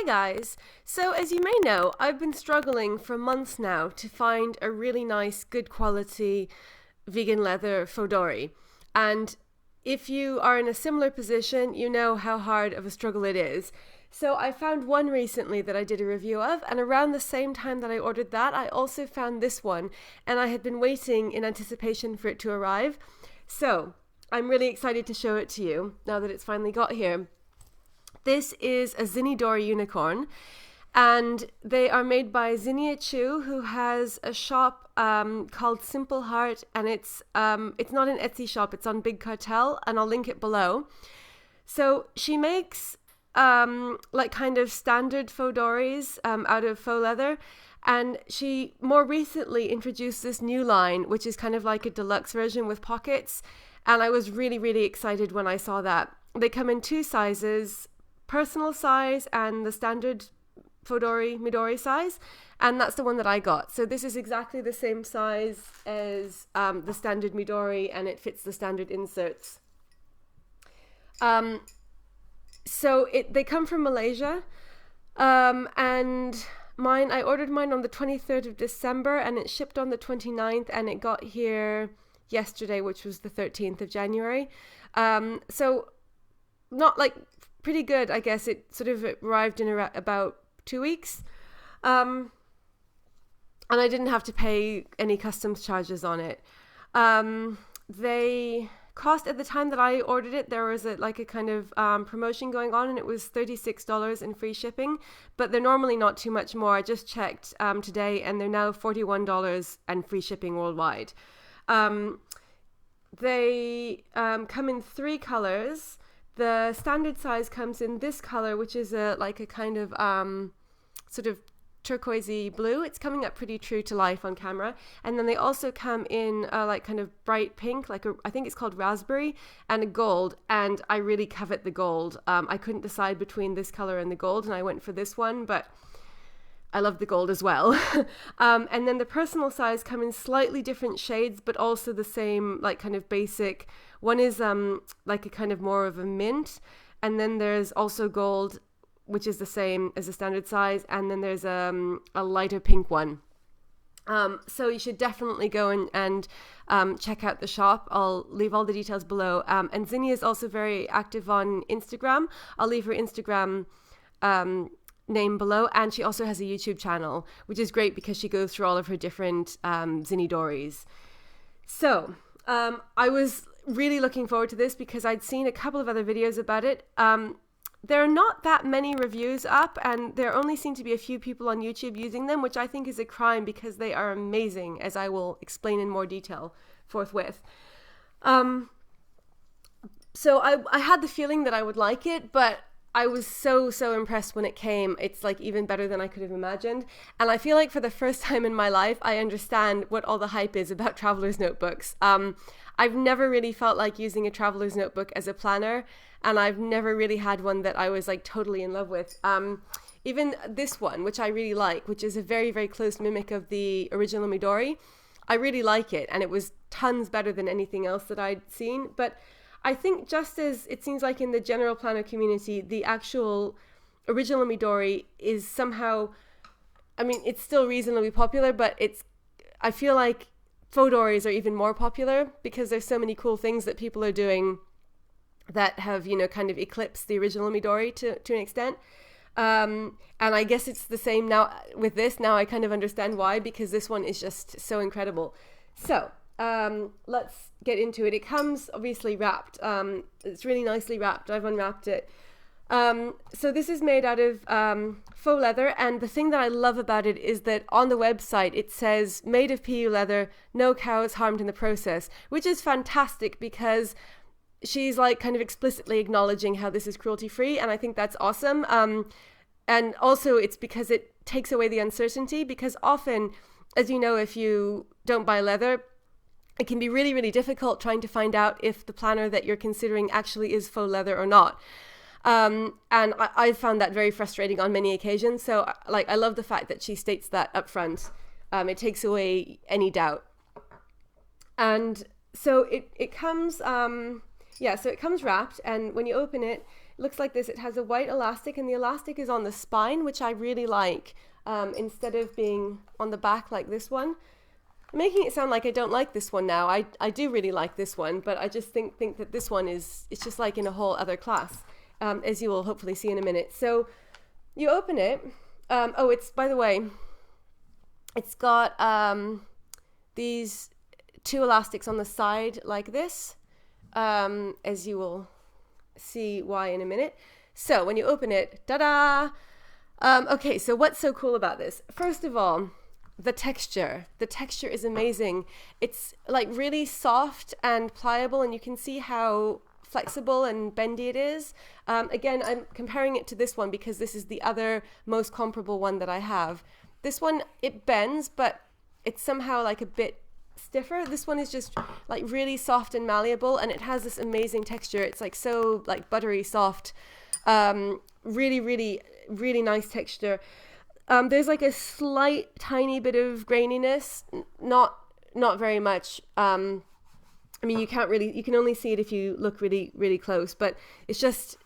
Hi guys! So as you may know, I've been struggling for months now to find a really nice, good quality vegan leather Fauxdori. And if you are in a similar position, you know how hard of a struggle it is. So I found one recently that I did a review of, and around the same time that I ordered that, I also found this one, and I had been waiting in anticipation for it to arrive. So I'm really excited to show it to you now that it's finally got here. This is a Zinnydori Unicorn, and they are made by Zinnydori, who has a shop called Simple Heart, and it's not an Etsy shop, it's on Big Cartel, and I'll link it below. So she makes like kind of standard Fauxdoris out of faux leather, and she more recently introduced this new line, which is kind of like a deluxe version with pockets, and I was really excited when I saw that. They come in two sizes, personal size and the standard Fauxdori Midori size, and that's the one that I got. So this is exactly the same size as the standard Midori, and it fits the standard inserts. So they come from Malaysia, and I ordered mine on the 23rd of December, and it shipped on the 29th, and it got here yesterday, which was the 13th of January. So not like pretty good, I guess. It sort of arrived in about 2 weeks. And I didn't have to pay any customs charges on it. They cost, at the time that I ordered it, there was a kind of promotion going on, and it was $36 in free shipping, but they're normally not too much more. I just checked today, and they're now $41 and free shipping worldwide. They come in 3 colors. The standard size comes in this color, which is a kind of sort of turquoisey blue. It's coming up pretty true to life on camera. And then they also come in like kind of bright pink, I think it's called raspberry, and a gold. And I really covet the gold. I couldn't decide between this color and the gold, and I went for this one, but I love the gold as well. And then the personal size come in slightly different shades, but also the same, like kind of basic. One is like a kind of more of a mint, and then there's also gold, which is the same as the standard size, and then there's a lighter pink one. So you should definitely go and check out the shop. I'll leave all the details below. And Zinny is also very active on Instagram. I'll leave her Instagram name below, and she also has a YouTube channel, which is great because she goes through all of her different Zinnydoris. So I was really looking forward to this because I'd seen a couple of other videos about it. There are not that many reviews up, and there only seem to be a few people on YouTube using them, which I think is a crime because they are amazing, as I will explain in more detail forthwith. So I had the feeling that I would like it, but I was so impressed when it came. It's like even better than I could have imagined. And I feel like for the first time in my life, I understand what all the hype is about traveler's notebooks. I've never really felt like using a traveler's notebook as a planner, and I've never really had one that I was like totally in love with. Even this one, which I really like, which is a very close mimic of the original Midori, I really like it, and it was tons better than anything else that I'd seen. But I think just as it seems like in the general planner community, the actual original Midori is somehow, I mean, it's still reasonably popular, but I feel like Fauxdoris are even more popular because there's so many cool things that people are doing that have, kind of eclipsed the original Midori to an extent. And I guess it's the same now with this. Now I kind of understand why, because this one is just so incredible. So let's get into it. It comes obviously wrapped. It's really nicely wrapped. I've unwrapped it. So this is made out of faux leather, and the thing that I love about it is that on the website it says made of PU leather, no cows harmed in the process, which is fantastic because she's like kind of explicitly acknowledging how this is cruelty free, and I think that's awesome. And also it's because it takes away the uncertainty, because often, as you know, if you don't buy leather, it can be really difficult trying to find out if the planner that you're considering actually is faux leather or not. And I found that very frustrating on many occasions. So I love the fact that she states that up front. It takes away any doubt. And so it comes, so it comes wrapped, and when you open it, looks like this. It has a white elastic, and the elastic is on the spine, which I really like, instead of being on the back like this one. I'm making it sound like I don't like this one now. I do really like this one, but I just think that this one it's just like in a whole other class, as you will hopefully see in a minute. So you open it. It's, by the way, it's got these two elastics on the side like this, as you will see why in a minute. So when you open it, ta-da! Okay, so what's so cool about this? First of all, the texture is amazing. It's like really soft and pliable, and you can see how flexible and bendy it is. Again, I'm comparing it to this one because this is the other most comparable one that I have. This one, it bends, but it's somehow like a bit stiffer. This one is just like really soft and malleable, and it has this amazing texture. It's like so like buttery soft, really, really, really nice texture. There's like a slight tiny bit of graininess, not very much. I mean, you can only see it if you look really, really close, but it's just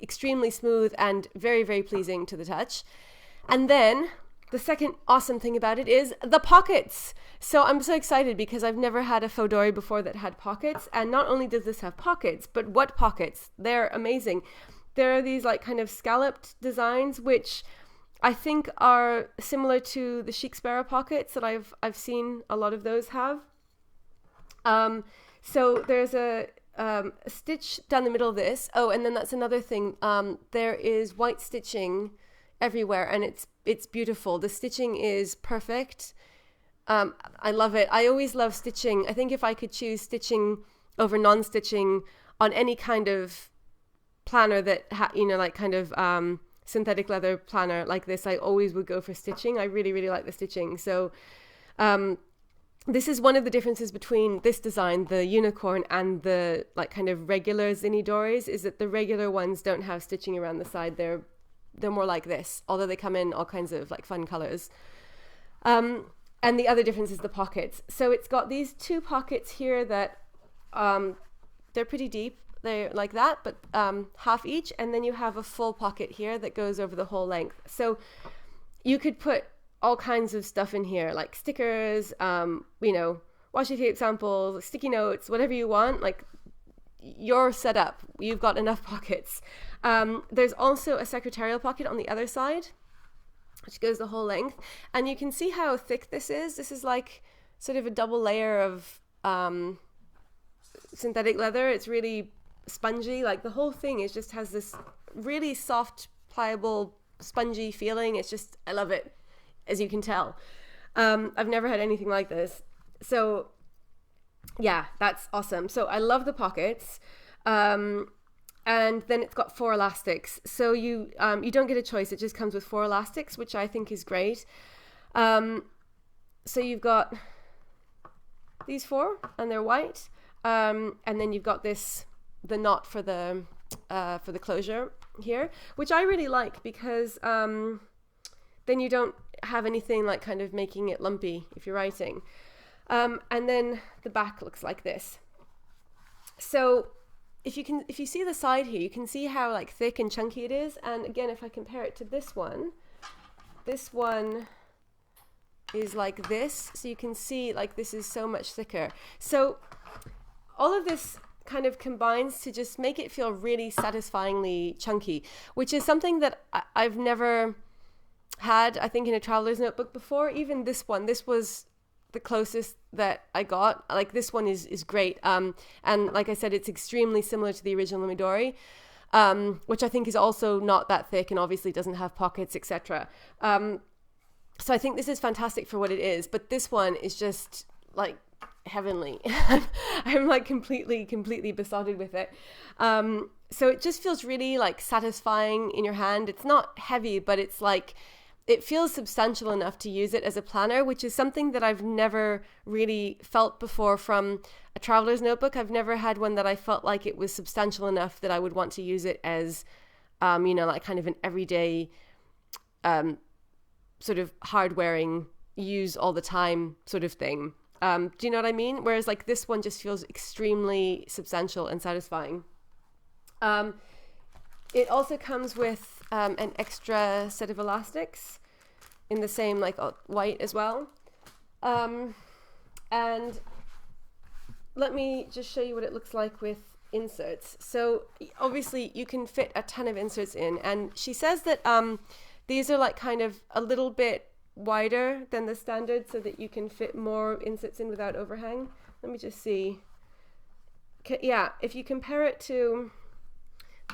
extremely smooth and very, very pleasing to the touch. And then the second awesome thing about it is the pockets. So I'm so excited because I've never had a Fauxdori before that had pockets. And not only does this have pockets, but what pockets? They're amazing. There are these like kind of scalloped designs, which I think are similar to the chic sparrow pockets that I've seen a lot of those have. So there's a stitch down the middle of this. Oh, and then that's another thing. There is white stitching everywhere, and it's beautiful. The stitching is perfect. I love it. I always love stitching. I think if I could choose stitching over non-stitching on any kind of planner that like kind of synthetic leather planner like this, I always would go for stitching. I really, really like the stitching. So this is one of the differences between this design, the unicorn, and the like kind of regular Zinnydoris, is that the regular ones don't have stitching around the side. They're more like this, although they come in all kinds of like fun colors. And the other difference is the pockets. So it's got these two pockets here that they're pretty deep. They're like that, but half each. And then you have a full pocket here that goes over the whole length. So you could put all kinds of stuff in here, like stickers, washi tape samples, sticky notes, whatever you want. Like, you're set up. You've got enough pockets. There's also a secretarial pocket on the other side, which goes the whole length. And you can see how thick this is. This is like sort of a double layer of synthetic leather. It's really spongy. Like, the whole thing has this really soft, pliable, spongy feeling. It's just, I love it, as you can tell. I've never had anything like this. So yeah, that's awesome. So I love the pockets. And then it's got 4 elastics. So you don't get a choice. It just comes with 4 elastics, which I think is great. So you've got these 4, and they're white. And then you've got the knot for the closure here, which I really like because then you don't have anything like kind of making it lumpy if you're writing. And then the back looks like this. So if you see the side here, you can see how like thick and chunky it is. And again, if I compare it to this one is like this. So you can see like this is so much thicker. So all of this kind of combines to just make it feel really satisfyingly chunky, which is something that I've never had, I think, in a traveler's notebook before. Even this was the closest that I got. Like, this one is great. And like I said, it's extremely similar to the original Zinnydori, which I think is also not that thick and obviously doesn't have pockets, etc. So I think this is fantastic for what it is, but this one is just like heavenly. I'm like completely besotted with it. So it just feels really like satisfying in your hand. It's not heavy, but it's like, it feels substantial enough to use it as a planner, which is something that I've never really felt before from a traveler's notebook. I've never had one that I felt like it was substantial enough that I would want to use it as, like kind of an everyday, sort of hard-wearing, use all the time sort of thing. Do you know what I mean? Whereas like this one just feels extremely substantial and satisfying. It also comes with an extra set of elastics in the same like white as well. And let me just show you what it looks like with inserts. So obviously you can fit a ton of inserts in, and she says that these are like kind of a little bit wider than the standard so that you can fit more inserts in without overhang. Let me just see. Yeah, if you compare it to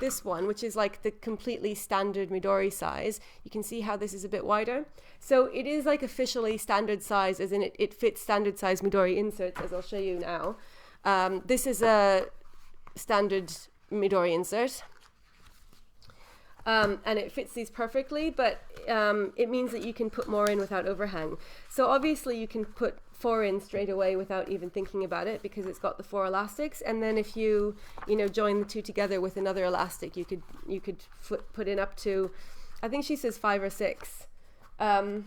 this one, which is like the completely standard Midori size, you can see how this is a bit wider. So it is like officially standard size, as in it fits standard size Midori inserts, as I'll show you now. This is a standard Midori insert. And it fits these perfectly, but it means that you can put more in without overhang. So obviously you can put 4 in straight away without even thinking about it, because it's got the 4 elastics. And then if you join the 2 together with another elastic, you could put in up to, I think she says 5 or 6. So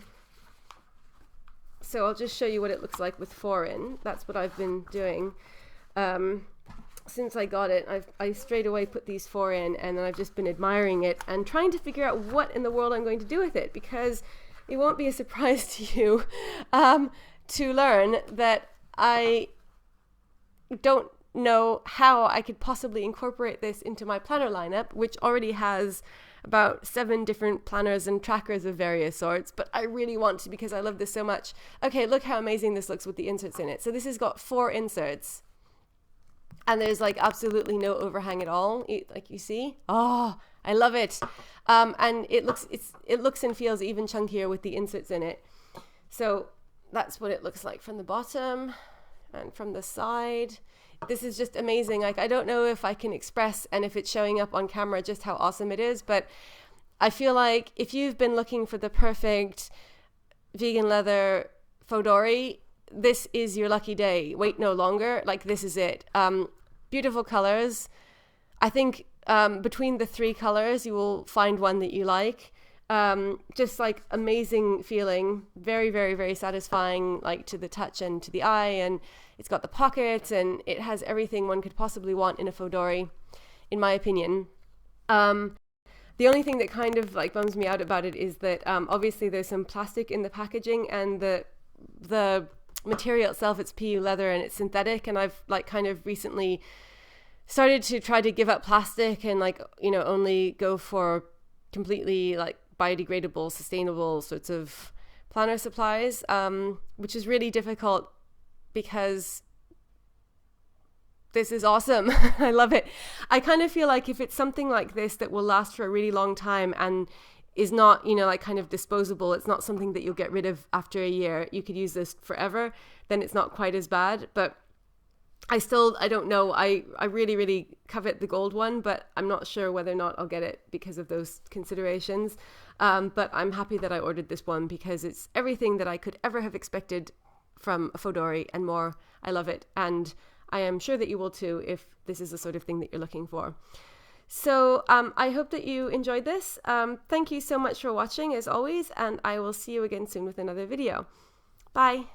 I'll just show you what it looks like with 4 in. That's what I've been doing. Since I got it, I straight away put these 4 in, and then I've just been admiring it and trying to figure out what in the world I'm going to do with it, because it won't be a surprise to you to learn that I don't know how I could possibly incorporate this into my planner lineup, which already has about 7 different planners and trackers of various sorts, but I really want to because I love this so much. Okay, look how amazing this looks with the inserts in it. So this has got 4 inserts. And there's like absolutely no overhang at all, like you see. Oh, I love it. And it looks and feels even chunkier with the inserts in it. So that's what it looks like from the bottom and from the side. This is just amazing. Like, I don't know if I can express and if it's showing up on camera just how awesome it is, but I feel like if you've been looking for the perfect vegan leather Fauxdori, this is your lucky day. Wait no longer. Like, this is it. Beautiful colors. I think between the 3 colors, you will find one that you like. Just like amazing feeling. Very, very, very satisfying, like to the touch and to the eye. And it's got the pockets, and it has everything one could possibly want in a Fauxdori, in my opinion. The only thing that kind of like bums me out about it is that obviously there's some plastic in the packaging, and the material itself, it's PU leather and it's synthetic, and I've like kind of recently started to try to give up plastic and like only go for completely like biodegradable, sustainable sorts of planner supplies, which is really difficult because this is awesome. I love it. I kind of feel like if it's something like this that will last for a really long time and is not, like kind of disposable, it's not something that you'll get rid of after a year, you could use this forever, then it's not quite as bad. But I don't know. I really, really covet the gold one, but I'm not sure whether or not I'll get it because of those considerations. But I'm happy that I ordered this one because it's everything that I could ever have expected from a Fauxdori and more. I love it. And I am sure that you will too if this is the sort of thing that you're looking for. So I hope that you enjoyed this. Thank you so much for watching as always, and I will see you again soon with another video. Bye.